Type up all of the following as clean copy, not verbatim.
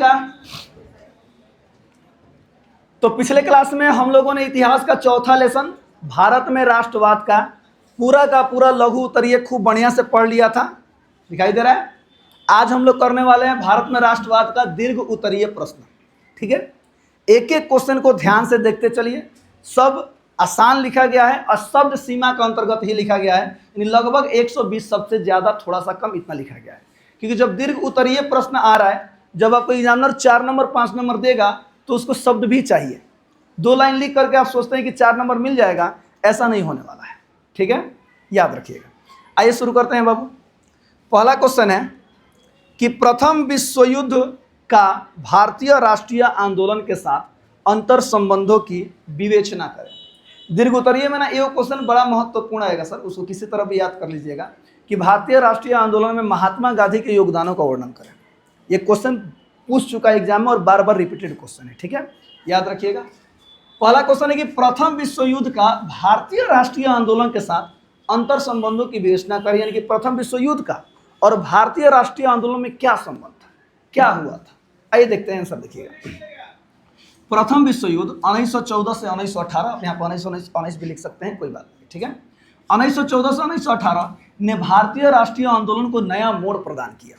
का। तो पिछले क्लास में हम लोगों ने इतिहास का चौथा लेसन भारत में राष्ट्रवाद का पूरा लघु उत्तरीय खूब बढ़िया से पढ़ लिया था, दिखाई दे रहा है। आज हम लोग करने वाले हैं भारत में राष्ट्रवाद का दीर्घ उत्तरीय प्रश्न। ठीक है, एक एक क्वेश्चन को ध्यान से देखते चलिए। सब आसान लिखा गया है और शब्द सीमा के अंतर्गत ही लिखा गया है, यानी लगभग 120 शब्द से ज्यादा थोड़ा सा कम इतना लिखा गया है। क्योंकि जब दीर्घ उत्तरीय प्रश्न आ रहा है, जब आपको एग्जामिनर 4 नंबर 5 नंबर देगा तो उसको शब्द भी चाहिए। 2 लाइन लिख करके आप सोचते हैं कि 4 नंबर मिल जाएगा, ऐसा नहीं होने वाला है। ठीक है, याद रखिएगा। आइए शुरू करते हैं बाबू। पहला क्वेश्चन है कि प्रथम विश्व युद्ध का भारतीय राष्ट्रीय आंदोलन के साथ अंतर संबंधों की विवेचना करें। दीर्घ उत्तरीय में ना ये क्वेश्चन बड़ा महत्वपूर्ण आएगा सर, उसको किसी तरह भी याद कर लीजिएगा कि भारतीय राष्ट्रीय आंदोलन में महात्मा गांधी के योगदानों का वर्णन करें। ये क्वेश्चन पूछ चुका है एग्जाम में और बार बार रिपीटेड क्वेश्चन है। ठीक है, याद रखिएगा। पहला क्वेश्चन है कि प्रथम विश्व युद्ध का भारतीय राष्ट्रीय आंदोलन के साथ अंतर संबंधों की विवेचना करें, यानी कि प्रथम विश्व युद्ध का और भारतीय राष्ट्रीय आंदोलन में क्या संबंध था, क्या हुआ था। आइए देखते हैं आंसर, देखिएगा। प्रथम विश्व युद्ध 1914 से 1918, यहाँ पर 1919 भी लिख सकते हैं, कोई बात नहीं। ठीक है, 1914 से 1918 ने भारतीय राष्ट्रीय आंदोलन को नया मोड़ प्रदान किया।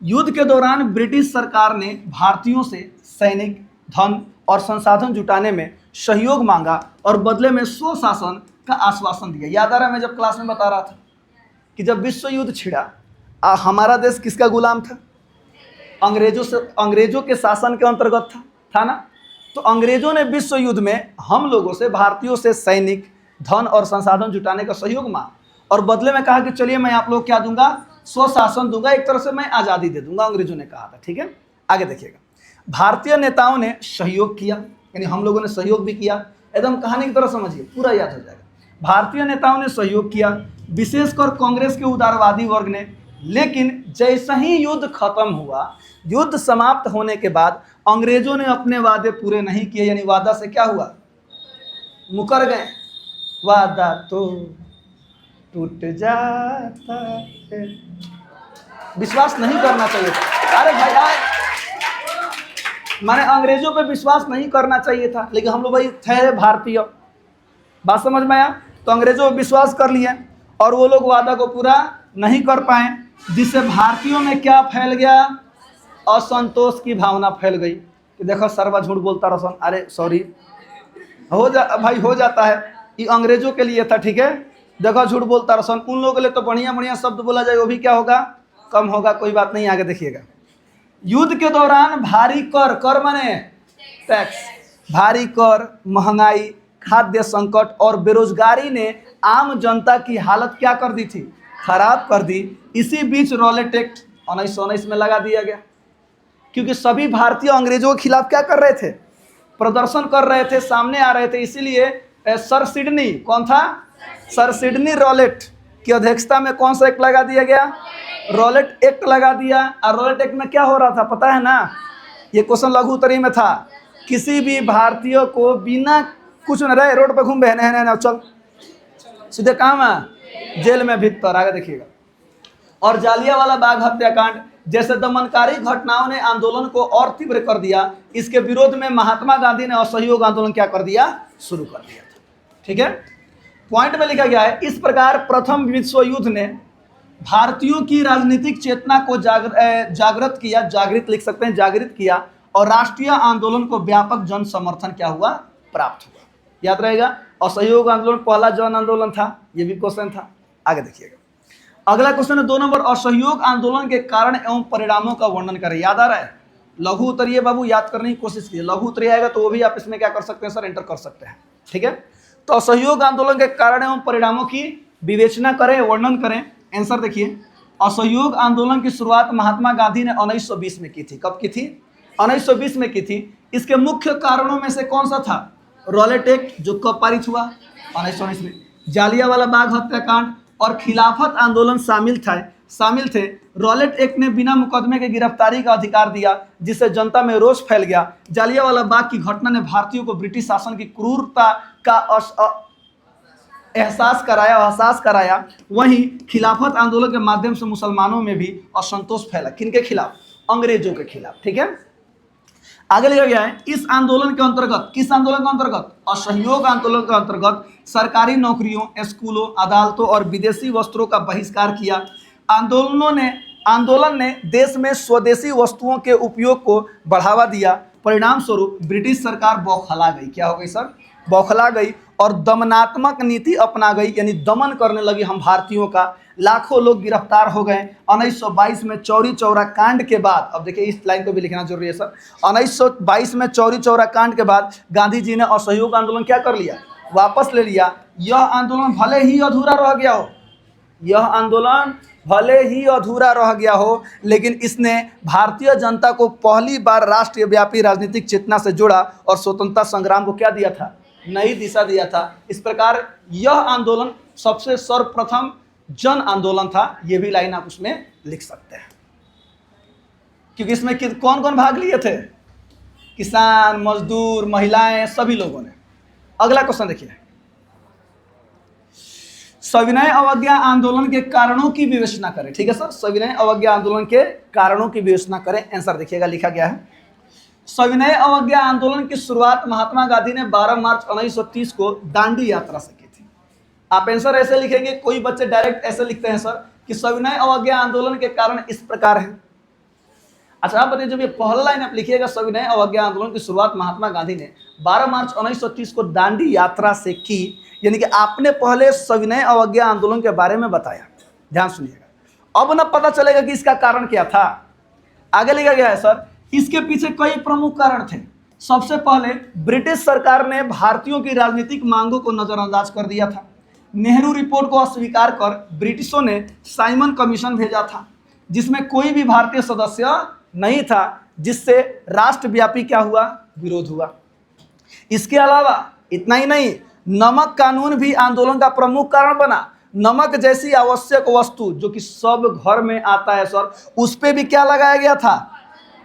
युद्ध के दौरान ब्रिटिश सरकार ने भारतीयों से सैनिक, धन और संसाधन जुटाने में सहयोग मांगा और बदले में स्वशासन का आश्वासन दिया। याद आ रहा है, मैं जब क्लास में बता रहा था कि जब विश्व युद्ध छिड़ा, हमारा देश किसका गुलाम था? अंग्रेजों के शासन के अंतर्गत था ना। तो अंग्रेजों ने विश्व युद्ध में हम लोगों से, भारतीयों से सैनिक, धन और संसाधन जुटाने का सहयोग मांगा और बदले में कहा कि चलिए मैं आप लोग क्या दूंगा, स्वशासन दूंगा, एक तरह से मैं आज़ादी दे दूंगा, अंग्रेजों ने कहा था। ठीक है, आगे देखिएगा। भारतीय नेताओं ने सहयोग किया, यानी हम लोगों ने सहयोग भी किया। एकदम कहानी की तरह समझिए, पूरा याद हो जाएगा। भारतीय नेताओं ने सहयोग किया, विशेषकर कांग्रेस के उदारवादी वर्ग ने। लेकिन जैसे ही युद्ध खत्म हुआ, युद्ध समाप्त होने के बाद अंग्रेजों ने अपने वादे पूरे नहीं किए, यानी वादा से क्या हुआ, मुकर गए। वादा तो टूट जाता है, विश्वास नहीं करना चाहिए। अरे भाई, माने अंग्रेजों पे विश्वास नहीं करना चाहिए था, लेकिन हम लोग भाई थे भारतीय, बात समझ में आया। तो अंग्रेजों पे विश्वास कर लिए और वो लोग वादा को पूरा नहीं कर पाए, जिससे भारतीयों में क्या फैल गया, असंतोष की भावना फैल गई कि देखो सर्वा झूठ बोलता रसन। अरे सॉरी, भाई हो जाता है, ये अंग्रेजों के लिए था। ठीक है, देखो झूठ बोलता रसन। उन लोगों के लिए तो बढ़िया बढ़िया शब्द बोला जाए, वो भी क्या होगा, कम होगा, कोई बात नहीं। आगे देखिएगा। युद्ध के दौरान भारी कर माने टैक्स, भारी कर, महंगाई, खाद्य संकट और बेरोजगारी ने आम जनता की हालत क्या कर दी थी, खराब कर दी। इसी बीच रॉलेट एक्ट 1919 में लगा दिया गया, क्योंकि सभी भारतीय अंग्रेजों के खिलाफ क्या कर रहे थे, प्रदर्शन कर रहे थे, सामने आ रहे थे। इसीलिए सर सिडनी, कौन था, सर सिडनी रॉलेट की अध्यक्षता में कौन सा एक्ट लगा दिया गया, रॉलेट एक्ट लगा दिया। और रॉलेट एक्ट में क्या हो रहा था पता है ना, ये क्वेश्चन लघु उत्तरीय में था। किसी भी भारतीय को बिना कुछ न रहे रोड पर घूम बहने चल सीधे काम है, जेल में भीतर। आगे देखिएगा। और जालियांवाला बाग हत्याकांड जैसे दमनकारी घटनाओं ने आंदोलन को और तीव्र कर दिया। इसके विरोध में महात्मा गांधी ने असहयोग आंदोलन क्या कर दिया, शुरू कर दिया था। ठीक है, पॉइंट में लिखा गया है, इस प्रकार प्रथम विश्व युद्ध ने भारतीयों की राजनीतिक चेतना को जागृत किया, जागृत लिख सकते हैं, जागृत किया, और राष्ट्रीय आंदोलन को व्यापक जन समर्थन क्या हुआ, प्राप्त हुआ। याद रहेगा, असहयोग आंदोलन पहला जन आंदोलन था, यह भी क्वेश्चन था। आगे देखिएगा। अगला क्वेश्चन है 2 नंबर, असहयोग आंदोलन के कारण एवं परिणामों का वर्णन करें। याद आ रहा है, लघु उत्तरीय बाबू याद करने की कोशिश कीजिए। लघु उत्तरीय आएगा तो वो भी आप इसमें क्या कर सकते हैं सर, एंटर कर सकते हैं। ठीक है, तो असहयोग आंदोलन के कारण एवं परिणामों की विवेचना करें, वर्णन करें। आंसर देखिए। असहयोग आंदोलन की शुरुआत महात्मा गांधी ने 1920 में की थी। कब की थी, 1920 में की थी। इसके मुख्य कारणों में से कौन सा था, रॉलेट एक्ट जो कब पारित हुआ, 1919 में। जालियांवाला बाग हत्याकांड और खिलाफत आंदोलन शामिल थे। रॉलेट एक्ट ने बिना मुकदमे के गिरफ्तारी का अधिकार दिया, जिससे जनता में रोष फैल गया। जालियांवाला बाग की घटना ने भारतीयों को ब्रिटिश शासन की क्रूरता का एहसास कराया। वहीं खिलाफत आंदोलन के माध्यम से मुसलमानों में भी असंतोष फैला। किनके खिलाफ, अंग्रेजों के खिलाफ। ठीक है, आगे लिखा गया है, इस आंदोलन के अंतर्गत, किस आंदोलन के अंतर्गत? असहयोग आंदोलन के अंतर्गत सरकारी नौकरियों, स्कूलों, अदालतों और विदेशी वस्त्रों का बहिष्कार किया। आंदोलन ने देश में स्वदेशी वस्तुओं के उपयोग को बढ़ावा दिया। परिणाम स्वरूप ब्रिटिश सरकार बौखला गई। क्या हो गई सर? बौखला गई और दमनात्मक नीति अपना गई, यानी दमन करने लगी हम भारतीयों का। लाखों लोग गिरफ्तार हो गए। 1922 में चौरी चौरा कांड के बाद, अब देखिए इस लाइन को भी लिखना जरूरी है सर, 1922 में चौरी चौरा कांड के बाद गांधी जी ने असहयोग आंदोलन क्या कर लिया? वापस ले लिया। यह आंदोलन भले ही अधूरा रह गया हो, यह आंदोलन भले ही अधूरा रह गया हो, लेकिन इसने भारतीय जनता को पहली बार राष्ट्रव्यापी राजनीतिक चेतना से जोड़ा और स्वतंत्रता संग्राम को क्या दिया था? नई दिशा दिया था। इस प्रकार यह आंदोलन सबसे सर्वप्रथम जन आंदोलन था। यह भी लाइन आप उसमें लिख सकते हैं, क्योंकि इसमें कौन कौन भाग लिए थे? किसान, मजदूर, महिलाएं, सभी लोगों ने। अगला क्वेश्चन देखिए, सविनय अवज्ञा आंदोलन के कारणों की विवेचना करें। ठीक है सर, सविनय अवज्ञा आंदोलन के कारणों की विवेचना करें। आंसर देखिएगा, लिखा गया है, सविनय अवज्ञा आंदोलन की शुरुआत महात्मा गांधी ने 12 मार्च 1930 को दांडी यात्रा से की थी। आप आंसर ऐसे लिखेंगे, कोई बच्चे डायरेक्ट ऐसे लिखते हैं सर कि सविनय अवज्ञा आंदोलन के कारण इस प्रकार है। अच्छा आप बताइए, जब ये पहला लाइन आप लिखिएगा, सविनय अवज्ञा आंदोलन की शुरुआत महात्मा गांधी ने 12 मार्च 1930 को दांडी यात्रा से की, यानी कि आपने पहले सविनय अवज्ञा आंदोलन के बारे में बताया। ध्यान सुनिएगा, अब ना पता चलेगा कि इसका कारण क्या था। आगे लिखा गया है सर, इसके पीछे कई प्रमुख कारण थे। सबसे पहले ब्रिटिश सरकार ने भारतीयों की राजनीतिक मांगों को नजरअंदाज कर दिया था। नेहरू रिपोर्ट को अस्वीकार कर ब्रिटिशों ने साइमन कमीशन भेजा था, जिसमें कोई भी भारतीय सदस्य नहीं था, जिससे राष्ट्रव्यापी क्या हुआ? विरोध हुआ। इसके अलावा इतना ही नहीं, नमक कानून भी आंदोलन का प्रमुख कारण बना। नमक जैसी आवश्यक वस्तु जो कि सब घर में आता है सर, उस पे भी क्या लगाया गया था?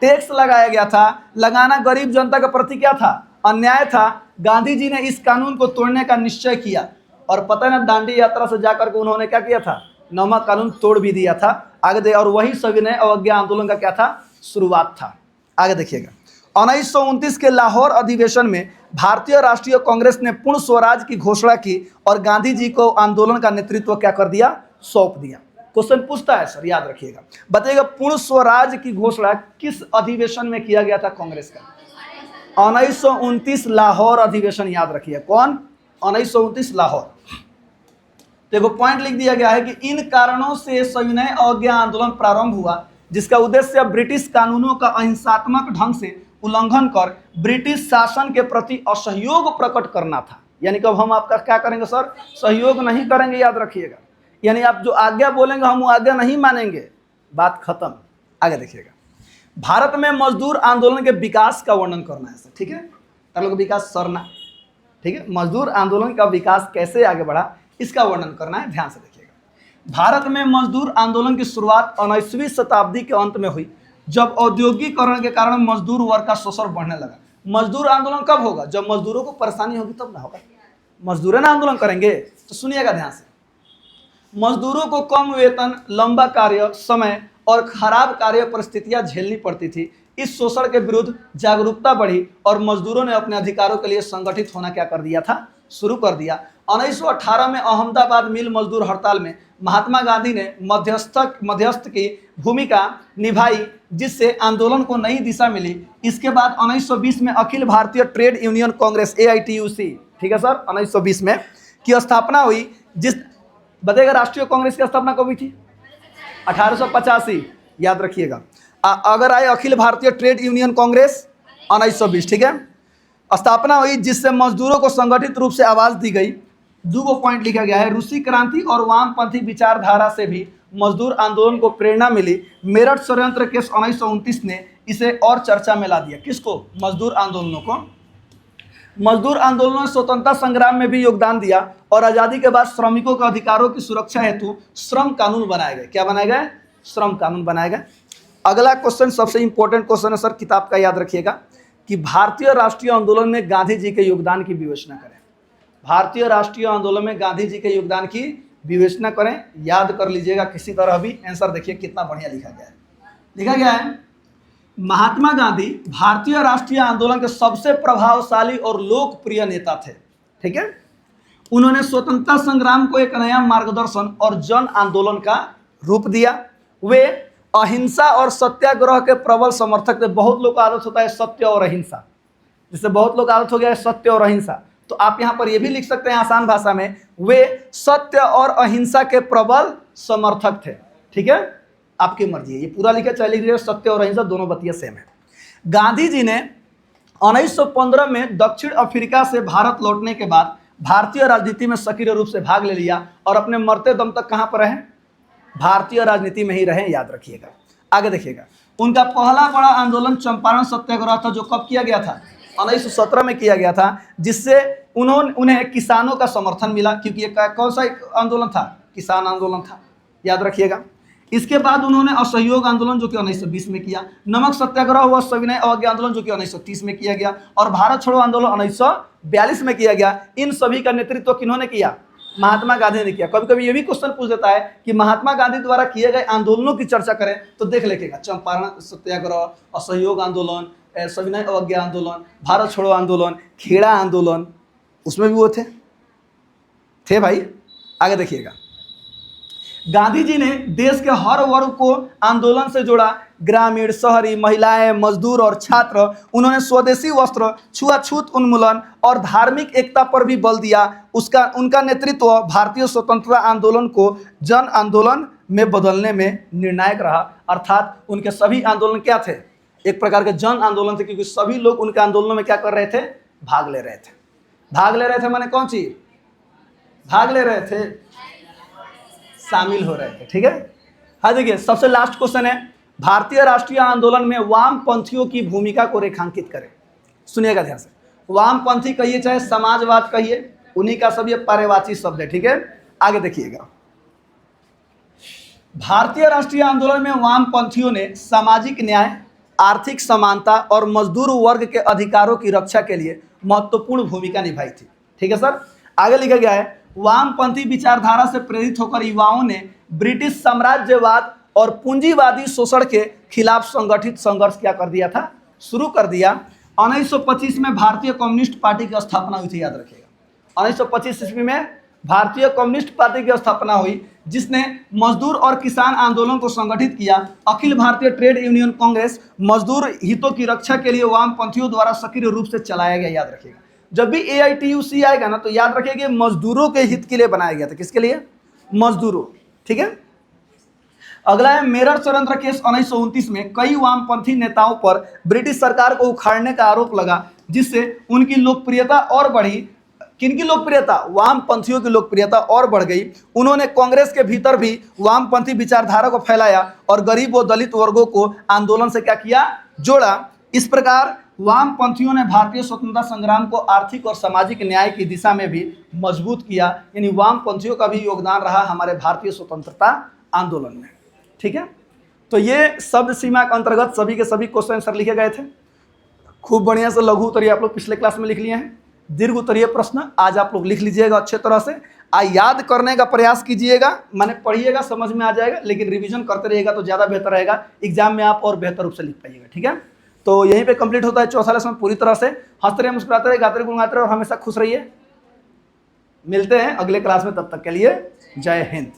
टैक्स लगाया गया था। लगाना गरीब जनता के प्रति क्या था? अन्याय था। गांधी जी ने इस कानून को तोड़ने का निश्चय किया, और पता है ना, दांडी यात्रा से जाकर के उन्होंने क्या किया था? नमक कानून तोड़ भी दिया था। आगे दे, और वही सविनय अवज्ञा आंदोलन का क्या था? शुरुआत था। आगे देखिएगा, 1929 के लाहौर अधिवेशन में भारतीय राष्ट्रीय कांग्रेस ने पूर्ण स्वराज की घोषणा की और गांधी जी को आंदोलन का नेतृत्व क्या कर दिया? सौंप दिया। क्वेश्चन पूछता है सर, याद रखिएगा, बताइएगा पूर्ण स्वराज की घोषणा किस अधिवेशन में किया गया था कांग्रेस का? 1929 लाहौर अधिवेशन, याद रखिए। कौन? 1929 लाहौर। देखो पॉइंट लिख दिया गया है कि इन कारणों से सविनय अवज्ञा आंदोलन प्रारंभ हुआ, जिसका उद्देश्य ब्रिटिश कानूनों का अहिंसात्मक ढंग से उल्लंघन कर ब्रिटिश शासन के प्रति असहयोग प्रकट करना था। यानी कि अब हम आपका क्या करेंगे सर? सहयोग नहीं करेंगे, याद रखिएगा। यानी आप जो आज्ञा बोलेंगे हम वो आज्ञा नहीं मानेंगे, बात खत्म। आगे देखिएगा, भारत में मजदूर आंदोलन के विकास का वर्णन करना है सर। ठीक है, तरल का विकास सरना, ठीक है, मजदूर आंदोलन का विकास कैसे आगे बढ़ा इसका वर्णन करना है। ध्यान से देखिएगा, भारत में मजदूर आंदोलन की शुरुआत 19वीं शताब्दी के अंत में हुई, जब औद्योगिकरण के कारण मजदूर वर्ग का शोषण बढ़ने लगा। मजदूर आंदोलन कब होगा? जब मजदूरों को परेशानी होगी तब ना होगा। मजदूर ना आंदोलन करेंगे तो सुनिएगा ध्यान से, मजदूरों को कम वेतन, लंबा कार्य समय और खराब कार्य परिस्थितियां झेलनी पड़ती थी। इस शोषण के विरुद्ध जागरूकता बढ़ी और मजदूरों ने अपने अधिकारों के लिए संगठित होना क्या कर दिया था? शुरू कर दिया। 1918 में अहमदाबाद मिल मजदूर हड़ताल में महात्मा गांधी ने मध्यस्थ की भूमिका निभाई, जिससे आंदोलन को नई दिशा मिली। इसके बाद 1920 में Akhil Bharatiya trade union Congress AITUC, ठीक है सर, 1920 में की स्थापना हुई। जिस बताइएगा राष्ट्रीय कांग्रेस की स्थापना कब हुई थी? 1885, याद रखिएगा। अगर आए अखिल भारतीय ट्रेड यूनियन कांग्रेस 1920, ठीक है, स्थापना हुई, जिससे मजदूरों को संगठित रूप से आवाज दी गई। दो पॉइंट लिखा गया है, रूसी क्रांति और वामपंथी विचारधारा से भी मजदूर आंदोलन को प्रेरणा मिली। मेरठ षड्यंत्र केस 1929 ने इसे और चर्चा में ला दिया। किसको? मजदूर आंदोलनों को। मजदूर आंदोलनों ने स्वतंत्रता संग्राम में भी योगदान दिया और आज़ादी के बाद श्रमिकों के अधिकारों की सुरक्षा हेतु श्रम कानून बनाए गए। क्या बनाए गए? श्रम कानून बनाए गए। अगला क्वेश्चन सबसे इंपॉर्टेंट क्वेश्चन है सर, किताब का याद रखिएगा, कि भारतीय राष्ट्रीय आंदोलन में गांधी जी के योगदान की विवेचना करें। भारतीय राष्ट्रीय आंदोलन में गांधी जी के योगदान की विवेचना करें, याद कर लीजिएगा किसी तरह भी। आंसर देखिए कितना बढ़िया लिखा गया है। लिखा गया है, महात्मा गांधी भारतीय राष्ट्रीय आंदोलन के सबसे प्रभावशाली और लोकप्रिय नेता थे। ठीक है, उन्होंने स्वतंत्रता संग्राम को एक नया मार्गदर्शन और जन आंदोलन का रूप दिया। वे अहिंसा और सत्याग्रह के प्रबल समर्थक थे। बहुत लोग का आदत होता है सत्य और अहिंसा, जिससे बहुत लोग आदत हो गया है सत्य और अहिंसा, तो आप यहां पर यह भी लिख सकते हैं आसान भाषा में, वे सत्य और अहिंसा के प्रबल समर्थक थे। ठीक है, आपकी मर्जी है, ये पूरा लिखा चाहे लिख लीजिए, सत्य और अहिंसा दोनों बतिया सेम है। गांधी जी ने 1915 में दक्षिण अफ्रीका से भारत लौटने के बाद भारतीय राजनीति में सक्रिय रूप से भाग ले लिया और अपने मरते दम तक कहां पर रहे? भारतीय राजनीति में ही रहे, याद रखिएगा। आगे देखिएगा, उनका पहला बड़ा आंदोलन चंपारण सत्याग्रह था, जो कब किया गया था? 1917 में किया गया था, जिससे उन्हें किसानों का समर्थन मिला, क्योंकि ये कौन सा आंदोलन था? किसान आंदोलन था, याद रखिएगा। इसके बाद उन्होंने असहयोग आंदोलन जो कि 1920 में किया, नमक सत्याग्रह व सविनय अवज्ञा आंदोलन जो कि 1930 में किया गया, और भारत छोड़ो आंदोलन 1942 में किया गया। इन सभी का नेतृत्व किन्होंने किया? महात्मा गांधी ने किया। कभी कभी ये भी क्वेश्चन पूछ देता है कि महात्मा गांधी द्वारा किए गए आंदोलनों की चर्चा करें तो देख लेगा, चंपारण सत्याग्रह, असहयोग आंदोलन, सविनय अवज्ञा आंदोलन, भारत छोड़ो आंदोलन, खेड़ा आंदोलन, उसमें भी वो थे भाई। आगे देखिएगा, गांधी जी ने देश के हर वर्ग को आंदोलन से जोड़ा, ग्रामीण, शहरी, महिलाएं, मजदूर और छात्र। उन्होंने स्वदेशी वस्त्र, छुआछूत उन्मूलन और धार्मिक एकता पर भी बल दिया। उनका नेतृत्व भारतीय स्वतंत्रता आंदोलन को जन आंदोलन में बदलने में निर्णायक रहा। अर्थात उनके सभी आंदोलन क्या थे? एक प्रकार के जन आंदोलन थे, क्योंकि सभी लोग उनके आंदोलनों में क्या कर रहे थे? भाग ले रहे थे। भाग ले रहे थे माने कौन चीज? भाग ले रहे थे, शामिल हो रहे थे। ठीक है, हाँ देखिए, सबसे लास्ट क्वेश्चन है, भारतीय राष्ट्रीय आंदोलन में वामपंथियों की भूमिका को रेखांकित करें। सुनिएगा ध्यान से, वामपंथी कहिए चाहे समाजवाद कहिए, उन्हीं का सब ये पर्यायवाची शब्द है। ठीक है, आगे देखिएगा, भारतीय राष्ट्रीय आंदोलन में वामपंथियों ने सामाजिक न्याय, आर्थिक समानता और मजदूर वर्ग के अधिकारों की रक्षा के लिए महत्वपूर्ण भूमिका निभाई थी। ठीक है सर, आगे लिखा गया है, वामपंथी विचारधारा से प्रेरित होकर युवाओं ने ब्रिटिश साम्राज्यवाद और पूंजीवादी शोषण के खिलाफ संगठित संघर्ष क्या कर दिया था? शुरू कर दिया। 1925 में भारतीय कम्युनिस्ट पार्टी की स्थापना हुई थी, याद रखिएगा। 1925 ईस्वी में भारतीय कम्युनिस्ट पार्टी की स्थापना हुई, जिसने मजदूर और किसान आंदोलन को संगठित किया। अखिल भारतीय ट्रेड यूनियन कांग्रेस मजदूर हितों की रक्षा के लिए वामपंथियों द्वारा सक्रिय रूप से चलाया गया, याद रखिएगा। जब भी AITUC आएगा ना तो याद रखिएगा मजदूरों के हित के लिए बनाया गया था। किसके लिए? मजदूरों। ठीक है, अगला है मेरठ षड्यंत्र केस 1929 में कई वामपंथी नेताओं पर ब्रिटिश सरकार को उखाड़ने का आरोप लगा, जिससे उनकी लोकप्रियता और बढ़ी। किनकी लोकप्रियता? वामपंथियों की लोकप्रियता और बढ़ गई। उन्होंने कांग्रेस के भीतर भी वामपंथी विचारधारा को फैलाया और गरीब व दलित वर्गों को आंदोलन से क्या किया? जोड़ा। इस प्रकार वामपंथियों ने भारतीय स्वतंत्रता संग्राम को आर्थिक और सामाजिक न्याय की दिशा में भी मजबूत किया। यानी वामपंथियों का भी योगदान रहा हमारे भारतीय स्वतंत्रता आंदोलन में। ठीक है, तो ये शब्द सीमा के अंतर्गत सभी के सभी क्वेश्चन आंसर लिखे गए थे। खूब बढ़िया से लघु उत्तरीय आप लोग पिछले क्लास में लिख लिए हैं। दीर्घ उत्तरीय प्रश्न आज आप लोग लिख लीजिएगा अच्छे तरह से, याद करने का प्रयास कीजिएगा, माने पढ़िएगा, समझ में आ जाएगा, लेकिन रिवीजन करते रहिएगा तो ज़्यादा बेहतर रहेगा। एग्जाम में आप और बेहतर रूप से लिख पाइएगा। ठीक है, तो यहीं पे कंप्लीट होता है चौथा लेसन पूरी तरह से। हंसते रहिए, मुस्कुराते रहिए, गाते रहिए, गुनगुनाते रहिए और हमेशा खुश रहिए। मिलते हैं अगले क्लास में, तब तक के लिए जय हिंद।